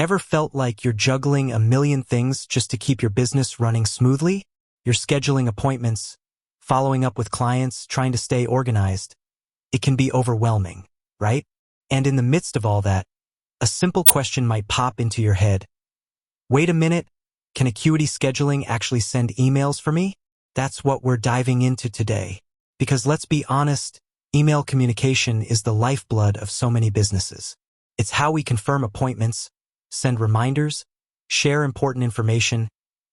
Ever felt like you're juggling a million things just to keep your business running smoothly? You're scheduling appointments, following up with clients, trying to stay organized. It can be overwhelming, right? And in the midst of all that, a simple question might pop into your head. Wait a minute, can Acuity Scheduling actually send emails for me? That's what we're diving into today. Because let's be honest, email communication is the lifeblood of so many businesses. It's how we confirm appointments, send reminders, share important information,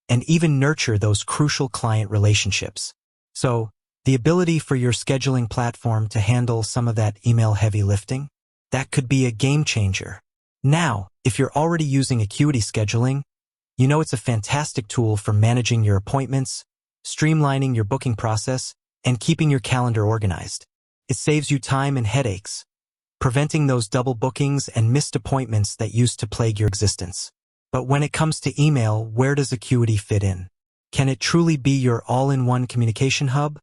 and even nurture those crucial client relationships. So, the ability for your scheduling platform to handle some of that email-heavy lifting, that could be a game changer. Now, if you're already using Acuity Scheduling, you know it's a fantastic tool for managing your appointments, streamlining your booking process, and keeping your calendar organized. It saves you time and headaches, preventing those double bookings and missed appointments that used to plague your existence. But when it comes to email, where does Acuity fit in? Can it truly be your all-in-one communication hub?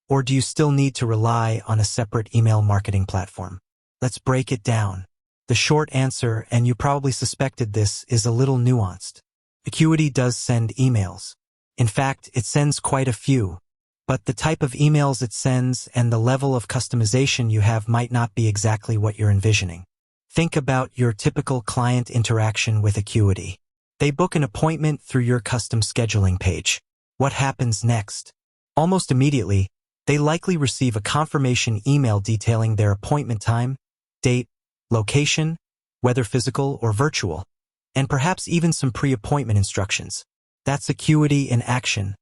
Or do you still need to rely on a separate email marketing platform? Let's break it down. The short answer, and you probably suspected this, is a little nuanced. Acuity does send emails. In fact, it sends quite a few. But the type of emails it sends and the level of customization you have might not be exactly what you're envisioning. Think about your typical client interaction with Acuity. They book an appointment through your custom scheduling page. What happens next? Almost immediately, they likely receive a confirmation email detailing their appointment time, date, location, whether physical or virtual, and perhaps even some pre-appointment instructions. That's Acuity in action,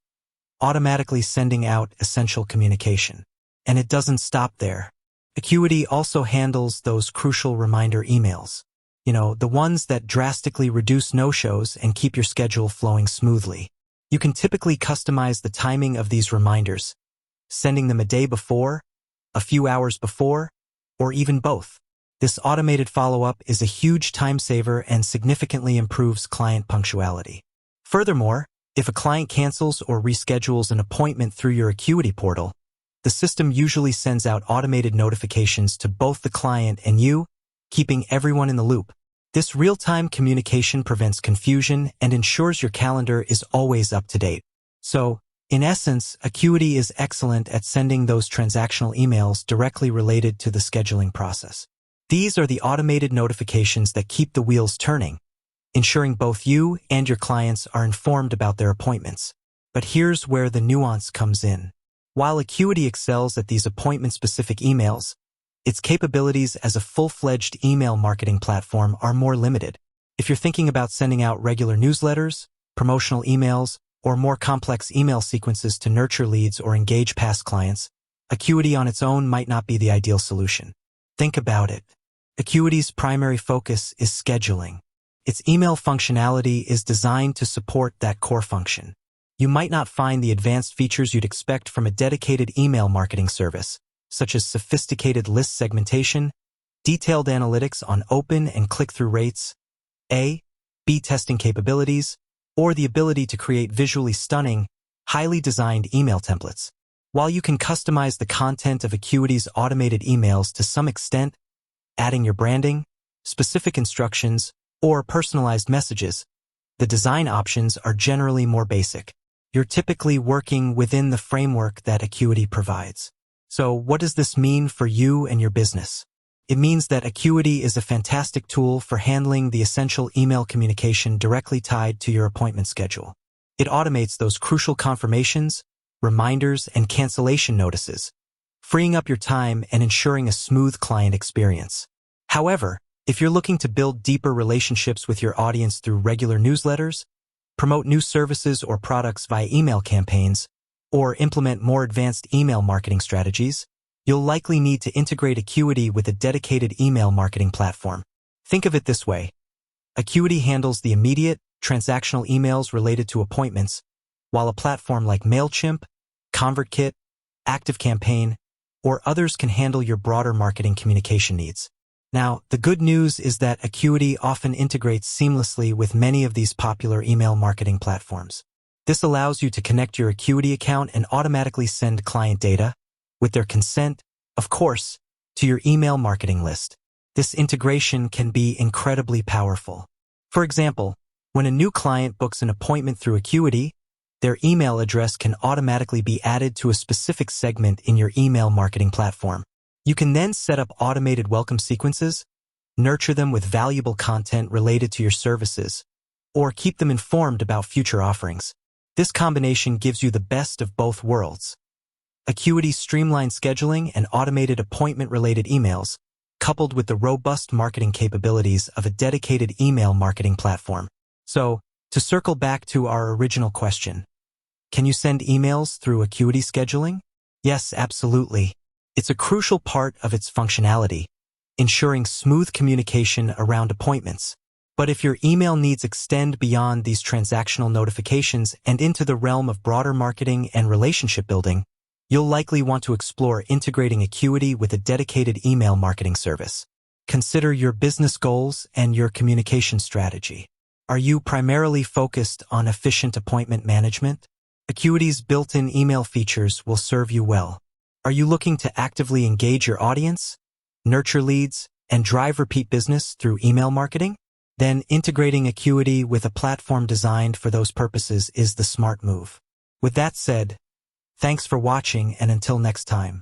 automatically sending out essential communication. And it doesn't stop there. Acuity also handles those crucial reminder emails. The ones that drastically reduce no-shows and keep your schedule flowing smoothly. You can typically customize the timing of these reminders, sending them a day before, a few hours before, or even both. This automated follow-up is a huge time saver and significantly improves client punctuality. Furthermore, if a client cancels or reschedules an appointment through your Acuity portal, the system usually sends out automated notifications to both the client and you, keeping everyone in the loop. This real-time communication prevents confusion and ensures your calendar is always up to date. So, in essence, Acuity is excellent at sending those transactional emails directly related to the scheduling process. These are the automated notifications that keep the wheels turning, ensuring both you and your clients are informed about their appointments. But here's where the nuance comes in. While Acuity excels at these appointment-specific emails, its capabilities as a full-fledged email marketing platform are more limited. If you're thinking about sending out regular newsletters, promotional emails, or more complex email sequences to nurture leads or engage past clients, Acuity on its own might not be the ideal solution. Think about it. Acuity's primary focus is scheduling. Its email functionality is designed to support that core function. You might not find the advanced features you'd expect from a dedicated email marketing service, such as sophisticated list segmentation, detailed analytics on open and click-through rates, A/B testing capabilities, or the ability to create visually stunning, highly designed email templates. While you can customize the content of Acuity's automated emails to some extent, adding your branding, specific instructions, or personalized messages, the design options are generally more basic. You're typically working within the framework that Acuity provides. So what does this mean for you and your business? It means that Acuity is a fantastic tool for handling the essential email communication directly tied to your appointment schedule. It automates those crucial confirmations, reminders, and cancellation notices, freeing up your time and ensuring a smooth client experience. However, if you're looking to build deeper relationships with your audience through regular newsletters, promote new services or products via email campaigns, or implement more advanced email marketing strategies, you'll likely need to integrate Acuity with a dedicated email marketing platform. Think of it this way. Acuity handles the immediate, transactional emails related to appointments, while a platform like MailChimp, ConvertKit, ActiveCampaign, or others can handle your broader marketing communication needs. Now, the good news is that Acuity often integrates seamlessly with many of these popular email marketing platforms. This allows you to connect your Acuity account and automatically send client data, with their consent, of course, to your email marketing list. This integration can be incredibly powerful. For example, when a new client books an appointment through Acuity, their email address can automatically be added to a specific segment in your email marketing platform. You can then set up automated welcome sequences, nurture them with valuable content related to your services, or keep them informed about future offerings. This combination gives you the best of both worlds. Acuity's streamlined scheduling and automated appointment-related emails, coupled with the robust marketing capabilities of a dedicated email marketing platform. So, to circle back to our original question, can you send emails through Acuity Scheduling? Yes, absolutely. It's a crucial part of its functionality, ensuring smooth communication around appointments. But if your email needs extend beyond these transactional notifications and into the realm of broader marketing and relationship building, you'll likely want to explore integrating Acuity with a dedicated email marketing service. Consider your business goals and your communication strategy. Are you primarily focused on efficient appointment management? Acuity's built-in email features will serve you well. Are you looking to actively engage your audience, nurture leads, and drive repeat business through email marketing? Then integrating Acuity with a platform designed for those purposes is the smart move. With that said, thanks for watching, and until next time.